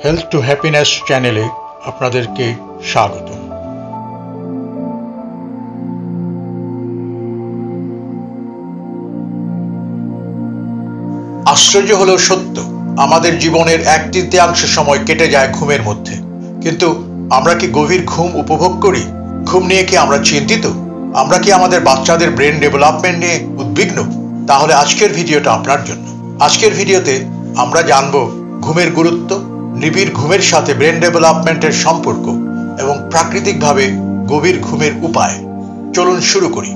Health to happiness চ্যানেলে আপনাদেরকে স্বাগত। আশ্চর্য হলেও সত্য, আমাদের জীবনের 1/3 সময় কেটে যায় ঘুমের মধ্যে, কিন্তু আমরা কি গভীর ঘুম উপভোগ করি? ঘুম নিয়ে কি আমরা চিন্তিত? আমরা কি আমাদের বাচ্চাদের ব্রেন ডেভেলপমেন্ট নিয়ে উদ্বিগ্ন? তাহলে আজকের ভিডিওটা আপনার জন্য। আজকের ভিডিওতে আমরা জানব ঘুমের গুরুত্ব, নিবিড় ঘুমের সাথে ব্রেন ডেভেলপমেন্টের সম্পর্ক এবং প্রাকৃতিকভাবে গভীর ঘুমের উপায়। চলুন শুরু করি।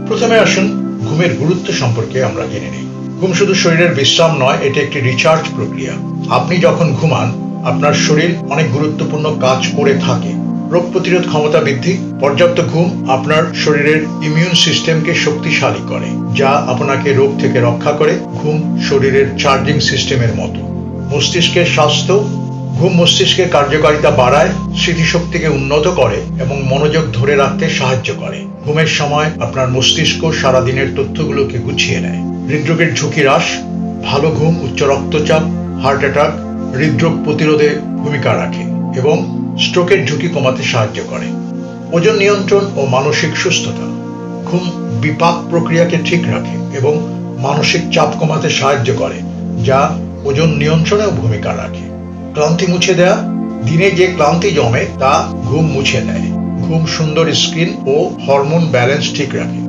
প্রথমে আসুন ঘুমের গুরুত্ব সম্পর্কে আমরা জেনে নিই। ঘুম শুধু শরীরের বিশ্রাম নয়, এটি একটি রিচার্জ প্রক্রিয়া। আপনি যখন ঘুমান, আপনার শরীর অনেক গুরুত্বপূর্ণ কাজ করে থাকে। রোগ প্রতিরোধ ক্ষমতা বৃদ্ধি। পর্যাপ্ত ঘুম আপনার শরীরের ইমিউন সিস্টেমকে শক্তিশালী করে, যা আপনাকে রোগ থেকে রক্ষা করে। ঘুম শরীরের চার্জিং সিস্টেমের মতো। মস্তিষ্কের স্বাস্থ্য। ঘুম মস্তিষ্কের কার্যকারিতা বাড়ায়, স্মৃতিশক্তিকে উন্নত করে এবং মনোযোগ ধরে রাখতে সাহায্য করে। ঘুমের সময় আপনার মস্তিষ্ক সারাদিনের তথ্যগুলোকে গুছিয়ে নেয়। হৃদরোগের ঝুঁকি হ্রাস। ভালো ঘুম উচ্চ রক্তচাপ, হার্ট অ্যাটাক, হৃদরোগ প্রতিরোধে ভূমিকা রাখে এবং স্ট্রোকের ঝুঁকি কমাতে সাহায্য করে। ওজন নিয়ন্ত্রণ ও মানসিক সুস্থতা। ঘুম বিপাক প্রক্রিয়াকে ঠিক রাখে এবং মানসিক চাপ কমাতে সাহায্য করে, যা ওজন নিয়ন্ত্রণেও ভূমিকা রাখে। ক্লান্তি মুছে দেয়া। দিনে যে ক্লান্তি জমে তা ঘুম মুছে দেয়। ঘুম সুন্দর স্কিন ও হরমোন ব্যালেন্স ঠিক রাখে।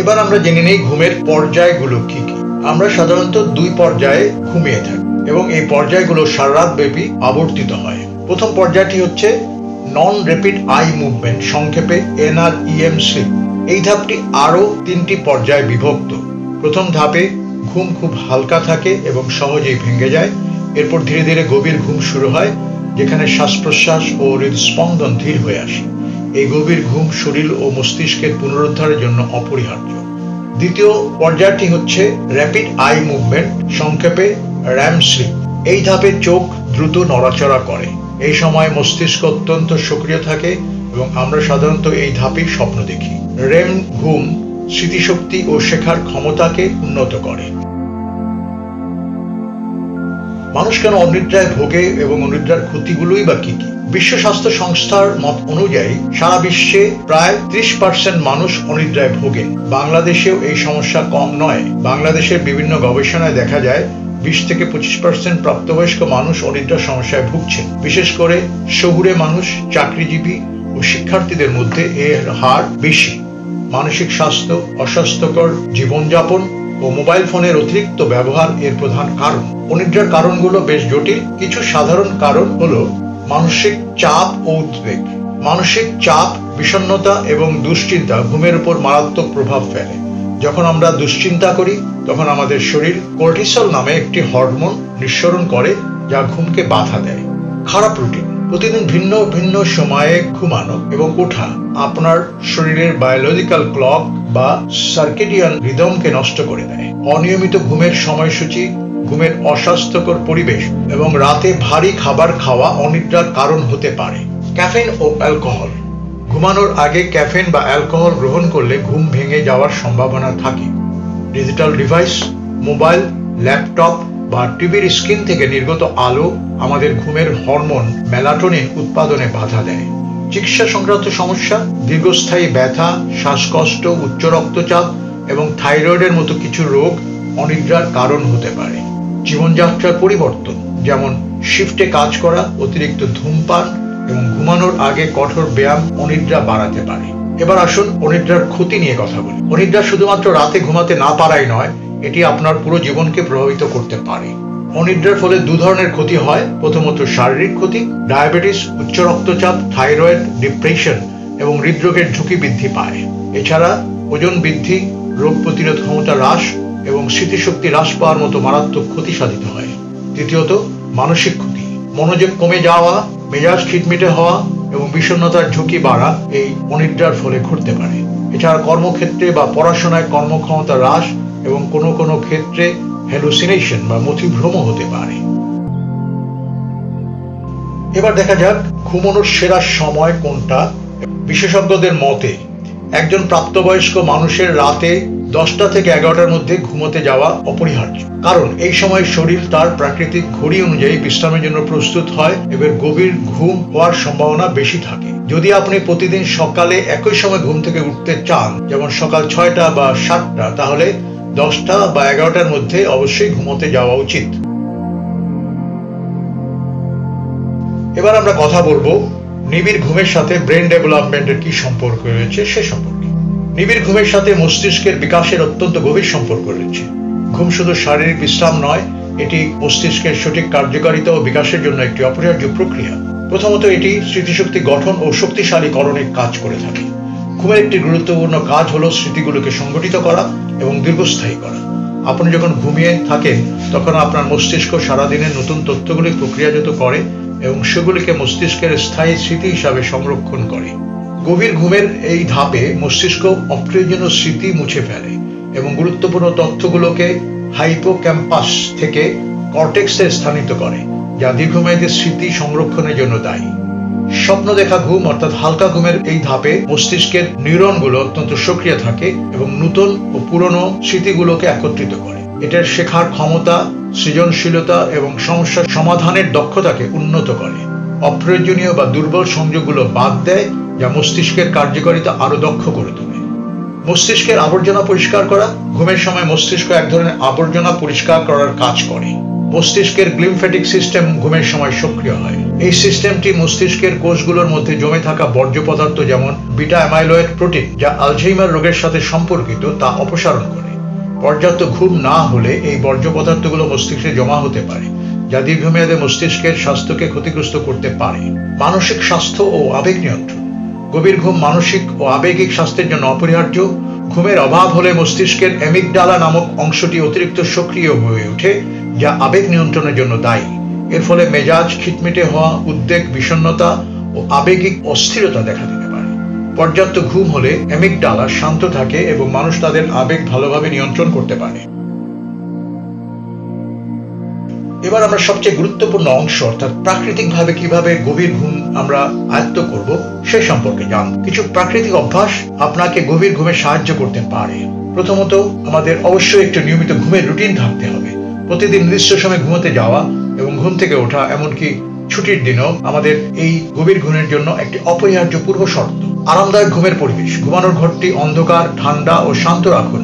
এবার আমরা জেনে নিই ঘুমের পর্যায়গুলো কি কি। আমরা সাধারণত 2 পর্যায়ে ঘুমিয়ে থাকি এবং এই পর্যায়গুলো সারা রাত ব্যাপী আবর্তিত হয়। প্রথম পর্যায়টি হচ্ছে নন র্যাপিড আই মুভমেন্ট, সংক্ষেপে NREM স্লিপ। এই ধাপটি আরও 3টি পর্যায়ে বিভক্ত। প্রথম ধাপে ঘুম খুব হালকা থাকে এবং সহজেই ভেঙে যায়। এরপর ধীরে ধীরে গভীর ঘুম শুরু হয়, যেখানে শ্বাস প্রশ্বাস ও হৃদস্পন্দন ধীর হয়ে আসে। এই গভীর ঘুম শরীর ও মস্তিষ্কের পুনরুদ্ধারের জন্য অপরিহার্য। দ্বিতীয় পর্যায়টি হচ্ছে র্যাপিড আই মুভমেন্ট, সংক্ষেপে REM স্লিপ। এই ধাপে চোখ দ্রুত নড়াচড়া করে। এই সময় মস্তিষ্ক অত্যন্ত সক্রিয় থাকে এবং আমরা সাধারণত এই ধাপেই স্বপ্ন দেখি। REM ঘুম স্মৃতিশক্তি ও শেখার ক্ষমতাকে উন্নত করে। মানুষ কেন অনিদ্রায় ভোগে এবং অনিদ্রার ক্ষতিগুলোই বা কি কি? বিশ্ব স্বাস্থ্য সংস্থার মত অনুযায়ী সারা বিশ্বে প্রায় 30% মানুষ অনিদ্রায় ভোগে। বাংলাদেশেও এই সমস্যা কম নয়। বাংলাদেশের বিভিন্ন গবেষণায় দেখা যায় 20 থেকে 25% প্রাপ্তবয়স্ক মানুষ অনিদ্রার সমস্যায় ভুগছে। বিশেষ করে শহুরে মানুষ, চাকরিজীবী ও শিক্ষার্থীদের মধ্যে এর হার বেশি। মানসিক স্বাস্থ্য, অস্বাস্থ্যকর জীবনযাপন ও মোবাইল ফোনের অতিরিক্ত ব্যবহার এর প্রধান কারণ। অনিদ্রার কারণগুলো বেশ জটিল। কিছু সাধারণ কারণ হলো মানসিক চাপ ও উদ্বেগ। মানসিক চাপ, বিষণ্ণতা এবং দুশ্চিন্তা ঘুমের উপর মারাত্মক প্রভাব ফেলে। যখন আমরা দুশ্চিন্তা করি, তখন আমাদের শরীর কর্টিসল নামে একটি হরমোন নিঃসরণ করে, যা ঘুমকে বাধা দেয়। খারাপ রুটিন। প্রতিদিন ভিন্ন ভিন্ন সময়ে ঘুমানো এবং ওঠা আপনার শরীরের বায়োলজিক্যাল ক্লক বা সার্কেডিয়ান রিদমকে নষ্ট করে দেয়। অনিয়মিত ঘুমের সময়সূচি, ঘুমের অস্বাস্থ্যকর পরিবেশ এবং রাতে ভারী খাবার খাওয়া অনিদ্রার কারণ হতে পারে। ক্যাফেইন ও অ্যালকোহল। ঘুমানোর আগে ক্যাফেইন বা অ্যালকোহল গ্রহণ করলে ঘুম ভেঙে যাওয়ার সম্ভাবনা থাকে। ডিজিটাল ডিভাইস, মোবাইল, ল্যাপটপ বা টিভির স্ক্রিন থেকে নির্গত আলো আমাদের ঘুমের হরমোন মেলাটোনিন উৎপাদনে বাধা দেয়। চিকিৎসা সংক্রান্ত সমস্যা, দীর্ঘস্থায়ী ব্যথা, শ্বাসকষ্ট, উচ্চ রক্তচাপ এবং থাইরয়েডের মতো কিছু রোগ অনিদ্রার কারণ হতে পারে। জীবনযাত্রার পরিবর্তন, যেমন শিফটে কাজ করা, অতিরিক্ত ধূমপান এবং ঘুমানোর আগে কঠোর ব্যায়াম অনিদ্রা বাড়াতে পারে। এবার আসুন অনিদ্রার ক্ষতি নিয়ে কথা বলি। অনিদ্রা শুধুমাত্র রাতে ঘুমাতে না পারাই নয়, এটি আপনার পুরো জীবনকে প্রভাবিত করতে পারে। অনিদ্রার ফলে 2 ধরনের ক্ষতি হয়। প্রথমত শারীরিক ক্ষতি, ডায়াবেটিস, উচ্চ রক্তচাপ, থাইরয়েড, ডিপ্রেশন এবং হৃদরোগের ঝুঁকি বৃদ্ধি পায়। এছাড়া ওজন বৃদ্ধি, রোগ প্রতিরোধ ক্ষমতা হ্রাস এবং স্মৃতিশক্তি হ্রাস পাওয়ার মতো মারাত্মক ক্ষতি সাধিত হয়। তৃতীয়ত মানসিক ক্ষতি। মনোযোগ কমে যাওয়া, মেজাজ খিটমিটে হওয়া এবং বিষণ্ণতার ঝুঁকি বাড়া এই অনিদ্রার ফলে ঘটতে পারে। এছাড়া কর্মক্ষেত্রে বা পড়াশোনায় কর্মক্ষমতা হ্রাস এবং কোনো কোনো ক্ষেত্রে হ্যালুসিনেশন বা মতিভ্রম হতে পারে। এবার দেখা যাক ঘুমানোর সেরা সময় কোনটা। বিশেষজ্ঞদের মতে একজন প্রাপ্তবয়স্ক মানুষের রাতে 10টা থেকে 11টার মধ্যে ঘুমোতে যাওয়া অপরিহার্য, কারণ এই সময় শরীর তার প্রাকৃতিক ঘড়ি অনুযায়ী বিশ্রামের জন্য প্রস্তুত হয় এবং গভীর ঘুম হওয়ার সম্ভাবনা বেশি থাকে। যদি আপনি প্রতিদিন সকালে একই সময় ঘুম থেকে উঠতে চান, যেমন সকাল 6টা বা 7টা, তাহলে 10টা বা 11টার মধ্যে অবশ্যই ঘুমোতে যাওয়া উচিত। এবার আমরা কথা বলবো নিবিড় ঘুমের সাথে ব্রেন ডেভেলপমেন্টের কি সম্পর্ক রয়েছে সে সম্পর্কে। নিবিড় ঘুমের সাথে মস্তিষ্কের বিকাশের অত্যন্ত গভীর সম্পর্ক রয়েছে। ঘুম শুধু শারীরিক বিশ্রাম নয়, এটি মস্তিষ্কের সঠিক কার্যকারিতা ও বিকাশের জন্য একটি অপরিহার্য প্রক্রিয়া। প্রথমত, এটি স্মৃতিশক্তি গঠন ও শক্তিশালীকরণের কাজ করে থাকে। ঘুমের একটি গুরুত্বপূর্ণ কাজ হলো স্মৃতিগুলোকে সংগঠিত করা এবং দীর্ঘস্থায়ী করা। আপনি যখন ঘুমিয়ে থাকেন তখন আপনার মস্তিষ্ক সারাদিনের নতুন তথ্যগুলি প্রক্রিয়াজাত করে এবং সেগুলিকে মস্তিষ্কের স্থায়ী স্মৃতি হিসাবে সংরক্ষণ করে। গভীর ঘুমের এই ধাপে মস্তিষ্ক অপ্রয়োজনীয় স্মৃতি মুছে ফেলে এবং গুরুত্বপূর্ণ তথ্যগুলোকে হাইপোক্যাম্পাস থেকে কর্টেক্সে স্থানিত করে, যা দীর্ঘমেয়াদী স্মৃতি সংরক্ষণের জন্য দায়ী। স্বপ্ন দেখা ঘুম অর্থাৎ হালকা ঘুমের এই ধাপে মস্তিষ্কের নিউরনগুলো অত্যন্ত সক্রিয় থাকে এবং নতুন ও পুরনো স্মৃতিগুলোকে একত্রিত করে। এটার শেখার ক্ষমতা, সৃজনশীলতা এবং সমস্যা সমাধানের দক্ষতাকে উন্নত করে। অপ্রয়োজনীয় বা দুর্বল সংযোগগুলো বাদ দেয়, যা মস্তিষ্কের কার্যকারিতা আরো দক্ষ করে তোলে। মস্তিষ্কের আবর্জনা পরিষ্কার করা। ঘুমের সময় মস্তিষ্ক এক ধরনের আবর্জনা পরিষ্কার করার কাজ করে। মস্তিষ্কের গ্লিমফ্যাটিক সিস্টেম ঘুমের সময় সক্রিয় হয়। এই সিস্টেমটি মস্তিষ্কের কোষগুলোর মধ্যে জমে থাকা বর্জ্য পদার্থ যেমন বিটা অ্যামাইলয়েড প্রোটিন, যা আলঝেইমার রোগের সাথে সম্পর্কিত, তা অপসারণ করে। পর্যাপ্ত ঘুম না হলে এই বর্জ্য পদার্থগুলো মস্তিষ্কে জমা হতে পারে, যা দীর্ঘমেয়াদে মস্তিষ্কের স্বাস্থ্যকে ক্ষতিগ্রস্ত করতে পারে। মানসিক স্বাস্থ্য ও আবেগ নিয়ন্ত্রণ। গভীর ঘুম মানসিক ও আবেগিক স্বাস্থ্যের জন্য অপরিহার্য। ঘুমের অভাব হলে মস্তিষ্কের অ্যামিগডালা নামক অংশটি অতিরিক্ত সক্রিয় হয়ে ওঠে, যা আবেগ নিয়ন্ত্রণের জন্য দায়ী। এর ফলে মেজাজ খিটমিটে হওয়া, উদ্বেগ, বিষণ্ণতা ও আবেগিক অস্থিরতা দেখা দিতে পারে। পর্যাপ্ত ঘুম হলে অ্যামিগডালা শান্ত থাকে এবং মানুষ তাদের আবেগ ভালোভাবে নিয়ন্ত্রণ করতে পারে। এবার আমরা সবচেয়ে গুরুত্বপূর্ণ অংশ অর্থাৎ প্রাকৃতিকভাবে কিভাবে গভীর ঘুম আমরা আয়ত্ত করব সে সম্পর্কে জানব। কিছু প্রাকৃতিক অভ্যাস আপনাকে গভীর ঘুমে সাহায্য করতে পারে। প্রথমত, আমাদের অবশ্যই একটি নিয়মিত ঘুমের রুটিন থাকতে হবে। প্রতিদিন নির্দিষ্ট সময় ঘুমোতে যাওয়া এবং ঘুম থেকে ওঠা, এমনকি ছুটির দিনও আমাদের এই গভীর ঘুমের জন্য একটি অপরিহার্য পূর্ব শর্ত। আরামদায়ক ঘুমের পরিবেশ। ঘুমানোর ঘরটি অন্ধকার, ঠান্ডা ও শান্ত রাখুন।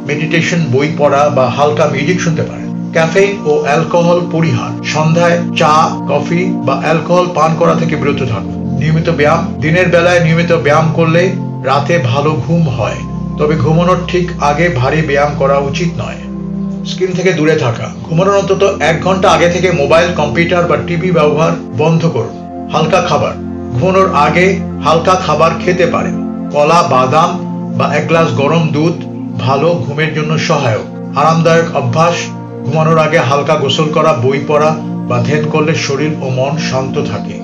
মেডিটেশন, বই পড়া বা হালকা মিউজিক শুনতে পারেন। ক্যাফেইন ও অ্যালকোহল পরিহার। সন্ধ্যায় চা, কফি বা অ্যালকোহল পান করা থেকে বিরত থাকুন। নিয়মিত ব্যায়াম। দিনের বেলায় নিয়মিত ব্যায়াম করলে রাতে ভালো ঘুম হয়, তবে ঘুমানোর ঠিক আগে ভারী ব্যায়াম করা উচিত নয়। স্ক্রিন থেকে দূরে থাকা। ঘুমানোর অন্তত 1 ঘন্টা আগে থেকে মোবাইল, কম্পিউটার বা টিভি ব্যবহার বন্ধ করুন। হালকা খাবার। ঘুমানোর আগে হালকা খাবার খেতে পারেন। কলা, বাদাম বা 1 গ্লাস গরম দুধ ভালো ঘুমের জন্য সহায়ক। আরামদায়ক অভ্যাস। ঘুমানোর আগে হালকা গোসল করা, বই পড়া বা ধ্যান করলে শরীর ও মন শান্ত থাকে।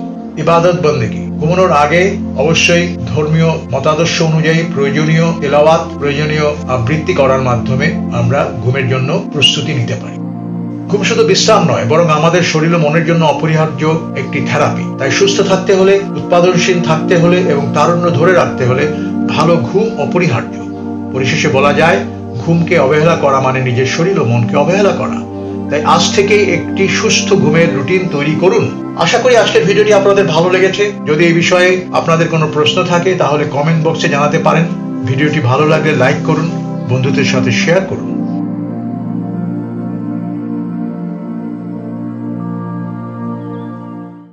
ইবাদত বন্দেগী। ঘুমানোর আগে অবশ্যই ধর্মীয় মতাদর্শ অনুযায়ী প্রয়োজনীয় তেলাওয়াত, প্রয়োজনীয় আবৃত্তি করার মাধ্যমে আমরা ঘুমের জন্য প্রস্তুতি নিতে পারি। ঘুম শুধু বিশ্রাম নয়, বরং আমাদের শরীর ও মনের জন্য অপরিহার্য একটি থেরাপি। তাই সুস্থ থাকতে হলে, উৎপাদনশীল থাকতে হলে এবং তারুণ্য ধরে রাখতে হলে ভালো ঘুম অপরিহার্য। পরিশেষে বলা যায়, ঘুমকে অবহেলা করা মানে নিজের শরীর ও মনকে অবহেলা করা। তাই আজ থেকে একটি সুস্থ ঘুমের রুটিন তৈরি করুন। আশা করি আজকের ভিডিওটি আপনাদের ভালো লেগেছে। যদি এই বিষয়ে আপনাদের কোনো প্রশ্ন থাকে তাহলে কমেন্ট বক্সে জানাতে পারেন। ভিডিওটি ভালো লাগলে লাইক করুন, বন্ধুদের সাথে শেয়ার করুন।